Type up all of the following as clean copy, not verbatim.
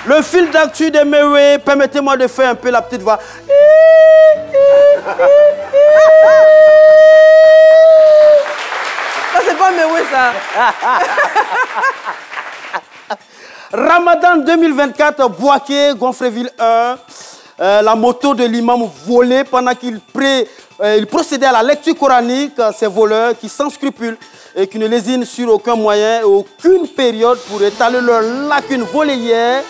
Le fil d'actu de Mewe, permettez-moi de faire un peu la petite voix. Ça, c'est pas Mewe, ça. Ramadan 2024, Boaké, Gonfreville 1. La moto de l'imam volée pendant qu'il procédait à la lecture coranique. Ces voleurs qui, sans scrupule et qui ne lésinent sur aucun moyen et aucune période pour étaler leurs lacunes volées hier.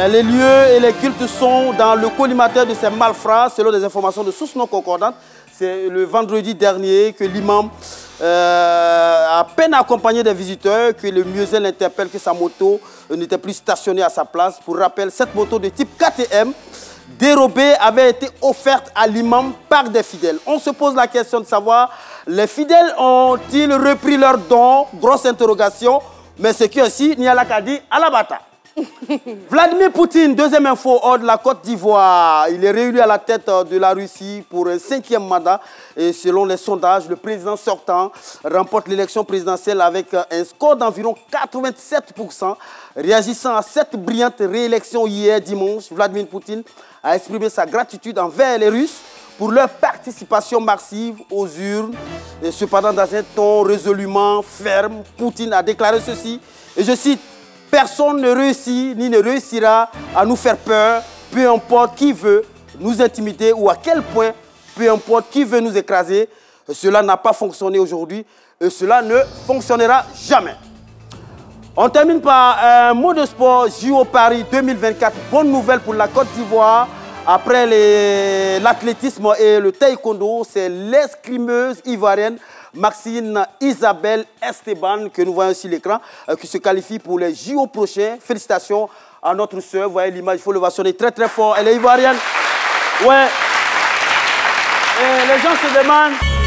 Les lieux et les cultes sont dans le collimateur de ces malfrats, selon des informations de sources non concordantes. C'est le vendredi dernier que l'imam, à peine accompagné des visiteurs, que le muezzin interpelle que sa moto n'était plus stationnée à sa place. Pour rappel, cette moto de type KTM, dérobée, avait été offerte à l'imam par des fidèles. On se pose la question de savoir, les fidèles ont-ils repris leurs dons? Grosse interrogation, mais ce qui aussi, n'y a la qu'à dire à la bata. Vladimir Poutine, deuxième info hors de la Côte d'Ivoire. Il est réélu à la tête de la Russie pour un 5e mandat. Et selon les sondages, le président sortant remporte l'élection présidentielle avec un score d'environ 87%. Réagissant à cette brillante réélection hier dimanche, Vladimir Poutine a exprimé sa gratitude envers les Russes pour leur participation massive aux urnes. Et cependant, dans un ton résolument ferme, Poutine a déclaré ceci, et je cite: « Personne ne réussit ni ne réussira à nous faire peur, peu importe qui veut nous intimider ou à quel point, peu importe qui veut nous écraser. Cela n'a pas fonctionné aujourd'hui et cela ne fonctionnera jamais. » On termine par un mot de sport, JO Paris 2024. Bonne nouvelle pour la Côte d'Ivoire. Après l'athlétisme et le taekwondo, c'est l'escrimeuse ivoirienne Maxine Isabelle Esteban, que nous voyons sur l'écran, qui se qualifie pour les JO prochains. Félicitations à notre sœur. Vous voyez l'image, il faut le vationner très très fort. Elle est ivoirienne. Ouais. Et les gens se demandent...